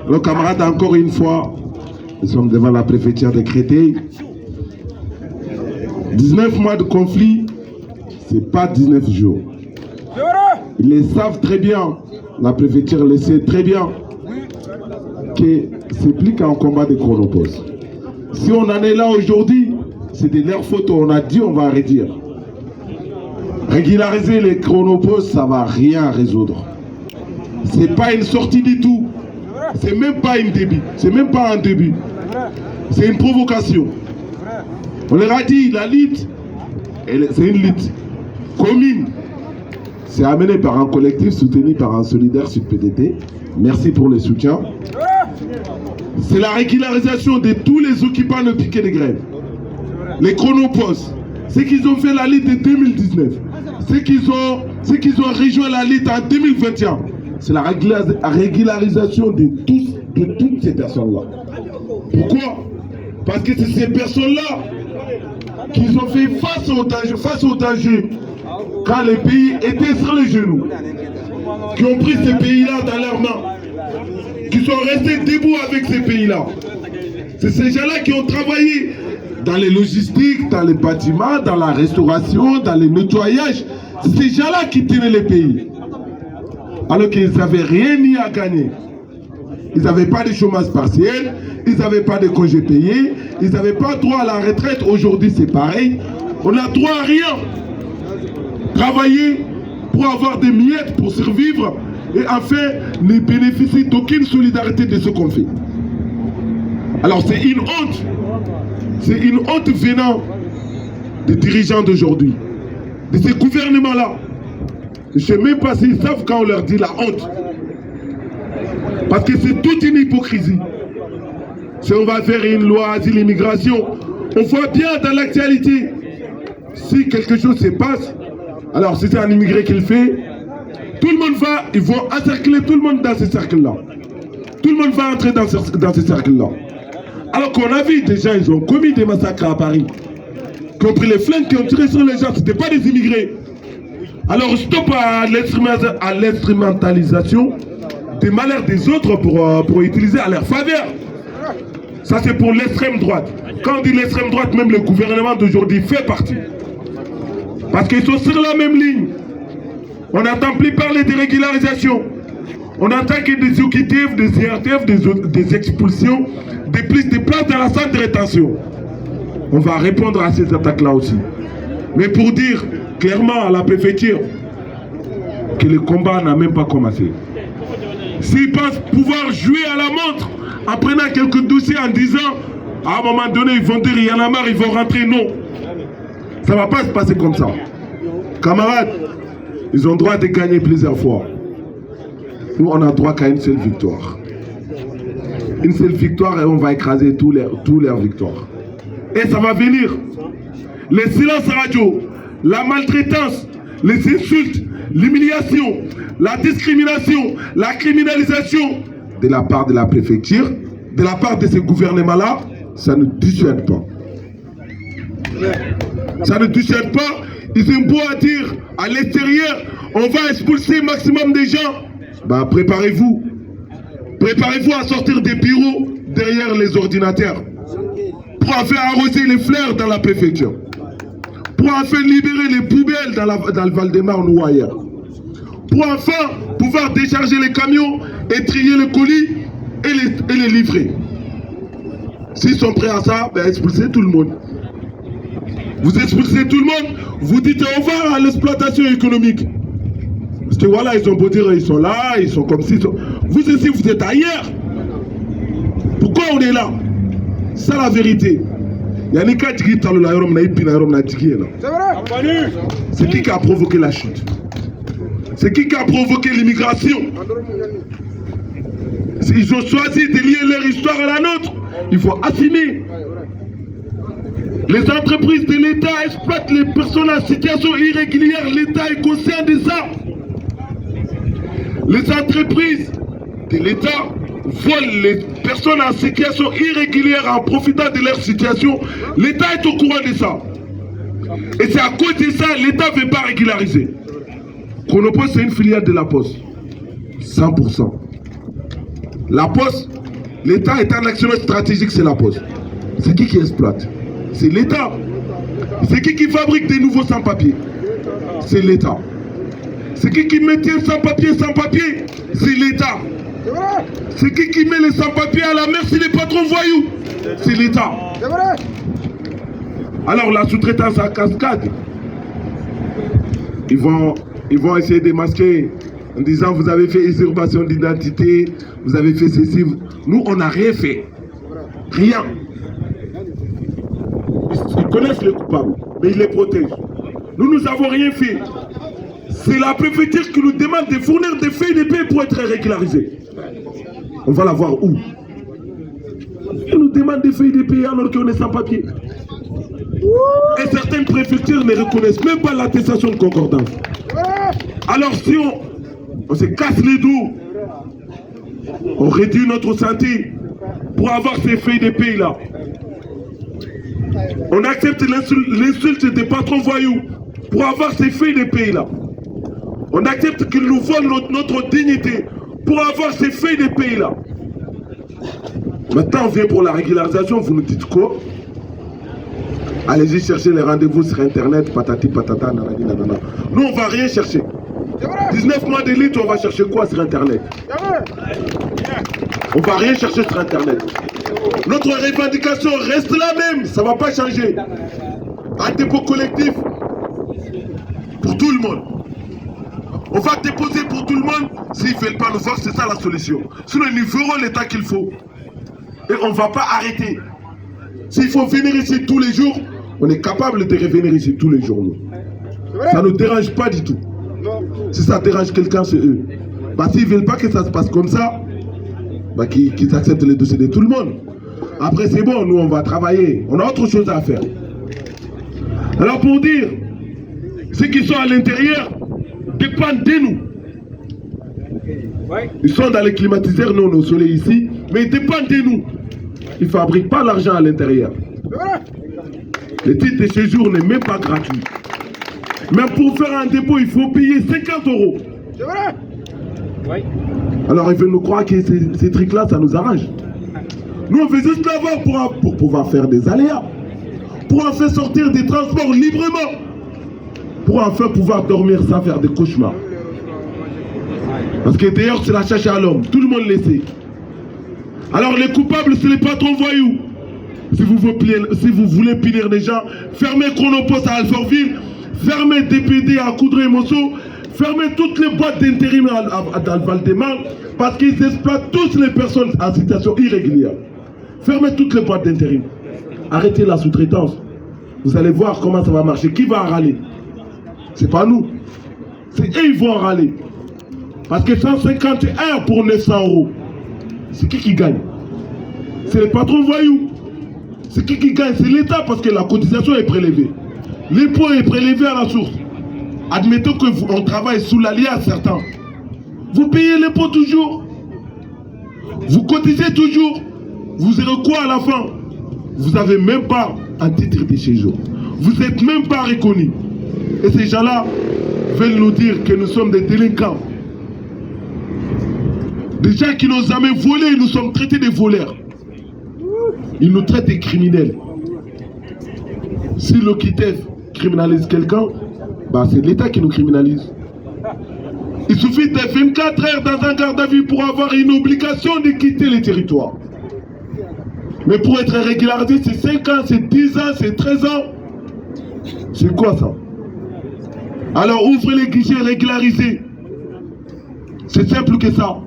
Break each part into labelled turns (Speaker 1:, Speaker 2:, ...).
Speaker 1: Alors camarades, encore une fois, nous sommes devant la préfecture de Créteil. 19 mois de conflit, c'est pas 19 jours. Ils le savent très bien, la préfecture le sait très bien, que c'est plus qu'un combat de chronopause. Si on en est là aujourd'hui, c'est de leur faute, on a dit, on va arrêter. Régulariser les chronopauses, ça va rien résoudre. C'est pas une sortie du tout. C'est même pas un début. C'est même pas un début. C'est une provocation. On leur a dit, la lutte, c'est une lutte commune. C'est amené par un collectif soutenu par un solidaire Sud PDT. Merci pour le soutien. C'est la régularisation de tous les occupants de piquet de grève. Les chronopauses. Ceux qui ont fait la lutte de 2019. Ceux qui ont rejoint la lutte en 2021. C'est la régularisation de toutes ces personnes-là. Pourquoi? Parce que c'est ces personnes-là qui ont fait face au danger quand les pays étaient sur les genoux, qui ont pris ces pays-là dans leurs mains, qui sont restés debout avec ces pays-là. C'est ces gens-là qui ont travaillé dans les logistiques, dans les bâtiments, dans la restauration, dans les nettoyages. C'est ces gens-là qui tenaient les pays. Alors qu'ils n'avaient rien ni à gagner. Ils n'avaient pas de chômage partiel, ils n'avaient pas de congés payés, ils n'avaient pas droit à la retraite. Aujourd'hui, c'est pareil. On n'a droit à rien. Travailler pour avoir des miettes, pour survivre, et enfin, ne bénéficier d'aucune solidarité de ce qu'on fait. Alors, c'est une honte. C'est une honte venant des dirigeants d'aujourd'hui, de ces gouvernements-là. Je ne sais même pas s'ils savent quand on leur dit la honte. Parce que c'est toute une hypocrisie. Si on va faire une loi asile-immigration, on voit bien dans l'actualité, si quelque chose se passe, alors si c'est un immigré qui le fait, tout le monde va, ils vont encercler tout le monde dans ces cercles-là. Tout le monde va entrer dans ces cercles-là. Alors qu'on a vu des gens, ils ont commis des massacres à Paris, qui ont pris les flingues, qui ont tiré sur les gens, ce n'étaient pas des immigrés. Alors stop à l'instrumentalisation des malheurs des autres pour utiliser à leur faveur. Ça c'est pour l'extrême droite. Quand on dit l'extrême droite, même le gouvernement d'aujourd'hui fait partie. Parce qu'ils sont sur la même ligne. On n'entend plus parler de régularisation. On entend que des OQTF, des IRTF, des expulsions, des prises de place dans la salle de rétention. On va répondre à ces attaques-là aussi. Mais pour dire clairement à la préfecture que le combat n'a même pas commencé. S'ils pensent pouvoir jouer à la montre en prenant quelques dossiers en disant à un moment donné ils vont dire il y en a marre, ils vont rentrer, non. Ça ne va pas se passer comme ça. Camarades, ils ont droit de gagner plusieurs fois. Nous on a droit qu'à une seule victoire. Une seule victoire et on va écraser tous leurs victoires. Et ça va venir. Les silences radio, la maltraitance, les insultes, l'humiliation, la discrimination, la criminalisation de la part de la préfecture, de la part de ces gouvernements-là, ça ne dissuade pas. Ça ne dissuade pas. Ils ont beau à dire à l'extérieur, on va expulser maximum des gens. Bah, préparez-vous. Préparez-vous à sortir des bureaux derrière les ordinateurs pour faire arroser les fleurs dans la préfecture. Pour enfin libérer les poubelles dans le Val-de-Marne ou ailleurs. Pour enfin pouvoir décharger les camions et trier les colis et les livrer. S'ils sont prêts à ça, ben expulsez tout le monde. Vous expulsez tout le monde, vous dites au revoir à l'exploitation économique. Parce que voilà, ils ont beau dire, ils sont là, ils sont comme si... Vous aussi, vous êtes ailleurs. Pourquoi on est là? C'est la vérité. C'est qui a provoqué la chute? C'est qui a provoqué l'immigration? Ils ont choisi de lier leur histoire à la nôtre. Il faut assumer. Les entreprises de l'État exploitent les personnes en situation irrégulière. L'État est conscient de ça. Les entreprises de l'État volent les personnes en situation irrégulière en profitant de leur situation. L'État est au courant de ça. Et c'est à cause de ça l'État ne veut pas régulariser. Chronopost, c'est une filiale de la Poste. 100%. La Poste, l'État est un actionnaire stratégique, c'est la Poste. C'est qui exploite? C'est l'État. C'est qui fabrique des nouveaux sans-papiers? C'est l'État. C'est qui maintient sans-papiers? C'est l'État. C'est qui met les sans-papiers à la merci des patrons voyous? C'est l'État. Alors la sous-traitance à cascade, ils vont essayer de masquer en disant vous avez fait usurpation d'identité, vous avez fait ceci. Nous, on n'a rien fait. Rien. Ils connaissent les coupables, mais ils les protègent. Nous n'avons rien fait. C'est la préfecture qui nous demande de fournir des feuilles de paie pour être régularisés. On va la voir où? Ils nous demandent des feuilles de paie alors qu'on est sans papier. Et certaines préfectures ne reconnaissent même pas l'attestation de concordance. Alors si on se casse les dos, on réduit notre santé pour avoir ces feuilles de paie là. On accepte l'insulte des patrons voyous pour avoir ces feuilles de paie là. On accepte qu'ils nous volent notre dignité pour avoir ces feuilles de paie là. Maintenant on vient pour la régularisation, vous nous dites quoi? Allez-y chercher les rendez-vous sur internet, patati patata, nanani nanana. Nous on va rien chercher. 19 mois d'élite, on va chercher quoi sur internet? On va rien chercher sur internet. Notre revendication reste la même, ça va pas changer. Un dépôt collectif pour tout le monde. On va déposer pour tout le monde. S'ils ne veulent pas nous voir, c'est ça la solution. Sinon ils verront l'état qu'il faut. Et on ne va pas arrêter. S'il faut venir ici tous les jours, on est capable de revenir ici tous les jours. Nous. Ça ne nous dérange pas du tout. Si ça dérange quelqu'un, c'est eux. Bah, s'ils ne veulent pas que ça se passe comme ça, bah, qu'ils acceptent les dossiers de tout le monde. Après, c'est bon, nous, on va travailler. On a autre chose à faire. Alors, pour dire, ceux qui sont à l'intérieur dépendent de nous. Ils sont dans les climatiseurs, nous, on est au soleil ici, mais ils dépendent de nous. Ils ne fabriquent pas l'argent à l'intérieur. Le titre de séjour n'est même pas gratuit. Même pour faire un dépôt, il faut payer 50 €. C'est vrai? Oui. Alors ils veulent nous croire que ces trucs-là, ça nous arrange. Nous, on veut juste l'avoir pour pouvoir faire des aléas. Pour en faire sortir des transports librement. Pour enfin pouvoir dormir sans faire des cauchemars. Parce que d'ailleurs, c'est la chasse à l'homme. Tout le monde le sait. Alors les coupables, c'est les patrons voyous. Si vous voulez punir des gens, fermez Chronopost à Alfortville, fermez DPD à Coudray-Mosso, fermez toutes les boîtes d'intérim à Val-de-Marne, parce qu'ils exploitent tous les personnes en situation irrégulière. Fermez toutes les boîtes d'intérim. Arrêtez la sous-traitance. Vous allez voir comment ça va marcher. Qui va en râler? C'est pas nous. C'est eux qui vont en râler. Parce que 150 heures pour 900 €. C'est qui gagne? C'est les patrons voyous. C'est qui gagne? C'est l'État parce que la cotisation est prélevée. L'impôt est prélevé à la source. Admettons qu'on travaille sous l'alliance certains. Vous payez l'impôt toujours. Vous cotisez toujours. Vous aurez quoi à la fin? Vous n'avez même pas un titre de séjour. Vous n'êtes même pas reconnu. Et ces gens-là veulent nous dire que nous sommes des délinquants. Des gens qui n'ont jamais volé, nous sommes traités de voleurs. Ils nous traitent de criminels. Si l'OQTF criminalise quelqu'un, bah c'est l'État qui nous criminalise. Il suffit de 24 heures dans un garde à vue pour avoir une obligation de quitter le territoire. Mais pour être régularisé, c'est 5 ans, c'est 10 ans, c'est 13 ans. C'est quoi ça? Alors ouvrez les guichets régularisés. C'est simple que ça.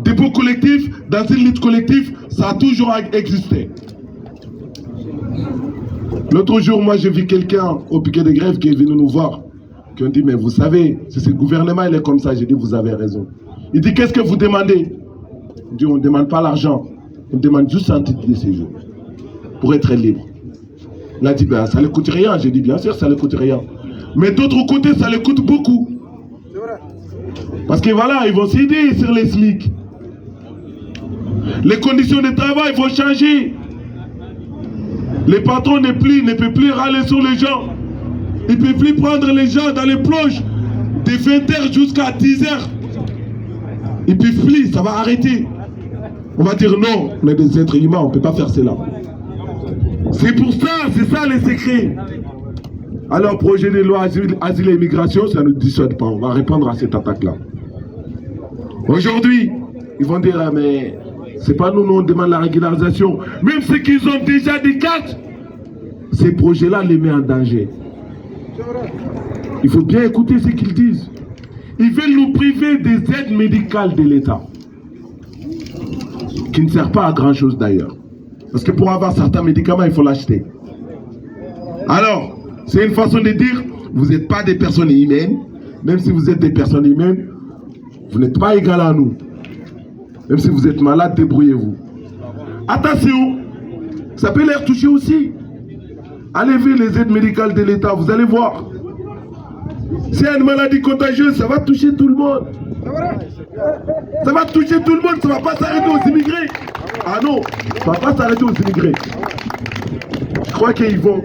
Speaker 1: Dépôt collectif, dans une lutte collective, ça a toujours existé. L'autre jour, moi, j'ai vu quelqu'un au piquet de grève qui est venu nous voir, qui ont dit, mais vous savez, si ce gouvernement il est comme ça, j'ai dit, vous avez raison. Il dit, qu'est-ce que vous demandez? Il dit, on ne demande pas l'argent, on demande juste un titre de séjour pour être libre. Il a dit, ben, ça ne lui coûte rien. J'ai dit, bien sûr, ça ne lui coûte rien. Mais d'autre côté, ça lui coûte beaucoup. Parce que voilà, ils vont s'aider sur les SMIC. Les conditions de travail vont changer. Les patrons ne peuvent plus râler sur les gens. Ils ne peuvent plus prendre les gens dans les plonges de 20 h jusqu'à 10 h. Ils ne peuvent plus, ça va arrêter. On va dire non, on est des êtres humains, on ne peut pas faire cela. C'est pour ça, c'est ça les secrets. Alors, projet de loi asile et immigration, ça ne nous dissuade pas. On va répondre à cette attaque-là. Aujourd'hui, ils vont dire, ah, mais c'est pas nous, on demande la régularisation. Même ceux qui ont déjà des cartes, ces projets-là les mettent en danger. Il faut bien écouter ce qu'ils disent. Ils veulent nous priver des aides médicales de l'État, qui ne servent pas à grand-chose d'ailleurs. Parce que pour avoir certains médicaments, il faut l'acheter. Alors, c'est une façon de dire, vous n'êtes pas des personnes humaines. Même si vous êtes des personnes humaines, vous n'êtes pas égal à nous. Même si vous êtes malade, débrouillez-vous. Attention, ça peut les toucher aussi. Allez voir les aides médicales de l'État, vous allez voir. C'est une maladie contagieuse, ça va toucher tout le monde. Ça va toucher tout le monde, ça ne va pas s'arrêter aux immigrés. Ah non, ça ne va pas s'arrêter aux immigrés. Je crois qu'ils vont.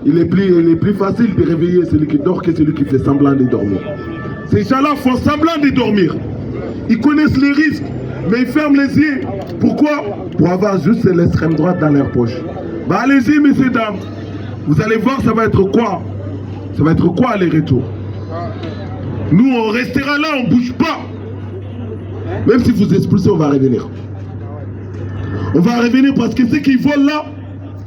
Speaker 1: Il est plus facile de réveiller celui qui dort que celui qui fait semblant de dormir. Ces gens-là font semblant de dormir. Ils connaissent les risques, mais ils ferment les yeux. Pourquoi? Pour avoir juste l'extrême droite dans leur poche. Bah allez-y, messieurs, dames. Vous allez voir, ça va être quoi? Ça va être quoi les retours? Nous, on restera là, on ne bouge pas. Même si vous expulsez, on va revenir. On va revenir parce que ceux qui volent là,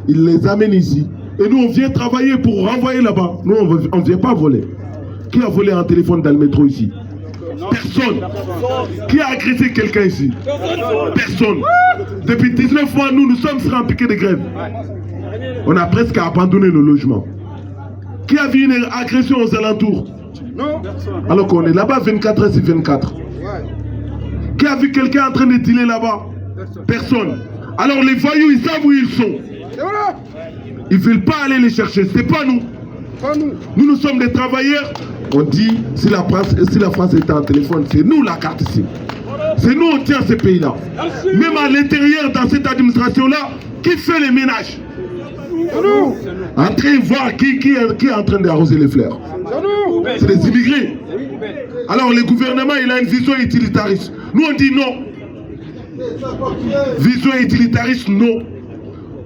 Speaker 1: ils les amènent ici. Et nous, on vient travailler pour renvoyer là-bas. Nous, on ne vient pas voler. Qui a volé un téléphone dans le métro ici? Personne. Qui a agressé quelqu'un ici? Personne. Depuis 19 mois, nous sommes sur un piquet de grève. On a presque abandonné nos logements. Qui a vu une agression aux alentours? Alors qu'on est là-bas 24 heures sur 24. Qui a vu quelqu'un en train de dealer là-bas? Personne. Alors les voyous, ils savent où ils sont. Ils ne veulent pas aller les chercher. C'est pas nous. Nous sommes des travailleurs. On dit, si la France était en téléphone, c'est nous la carte ici. C'est nous, on tient ces pays-là. Même à l'intérieur, dans cette administration-là, qui fait les ménages? En train de voir qui est en train d'arroser les fleurs. C'est les immigrés. Alors le gouvernement, il a une vision utilitariste. Nous, on dit non. Vision utilitariste, non.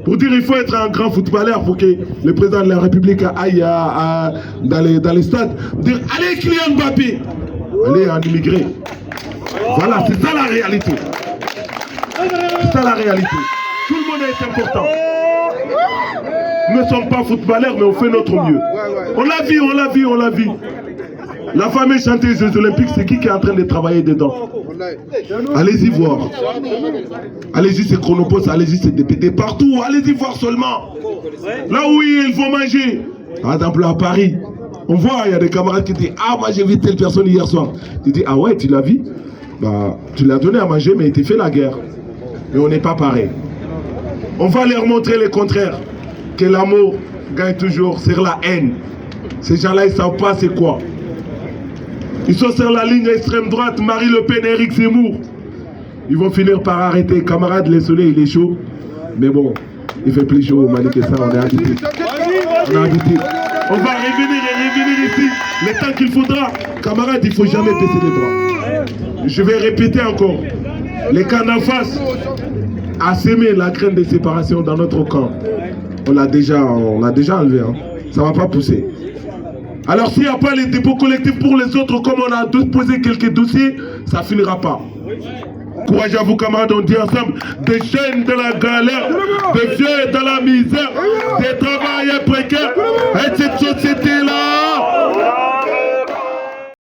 Speaker 1: Pour dire qu'il faut être un grand footballeur pour que le président de la République aille dans les stades. Dire, allez Kylian Mbappé, allez en immigré. Voilà, c'est ça la réalité. C'est ça la réalité. Tout le monde est important. Nous ne sommes pas footballeurs, mais on fait notre mieux. On l'a vu, on l'a vu, on l'a vu. La fameuse chanteuse des Olympiques, c'est qui est en train de travailler dedans? Allez-y voir. Allez-y, c'est Chronopost, allez-y, c'est DPT partout. Allez-y voir seulement. Là où ils vont manger. Par exemple, à Paris, on voit, il y a des camarades qui disent, ah, moi j'ai vu telle personne hier soir. Tu dis, ah ouais, tu l'as vu? Bah, tu l'as donné à manger, mais il t'a fait la guerre. Mais on n'est pas pareil. On va leur montrer le contraire. Que l'amour gagne toujours sur la haine. Ces gens-là, ils ne savent pas c'est quoi. Ils sont sur la ligne extrême droite, Marie Le Pen, Éric Zemmour. Ils vont finir par arrêter. Camarades, le soleil, il est chaud. Mais bon, il fait plus chaud au Mali que ça, on est habitué. On est habitué. On va revenir ici le temps qu'il faudra. Camarades, il ne faut jamais baisser les bras. Je vais répéter encore. Les camps d'en face a sémé la graine de séparation dans notre camp. On l'a déjà enlevé. Hein. Ça ne va pas pousser. Alors s'il n'y a pas les dépôts collectifs pour les autres, comme on a posé quelques dossiers, ça ne finira pas. Courage à vous camarades, on dit ensemble, des jeunes de la galère, des vieux dans la misère, des travailleurs précaires, etc.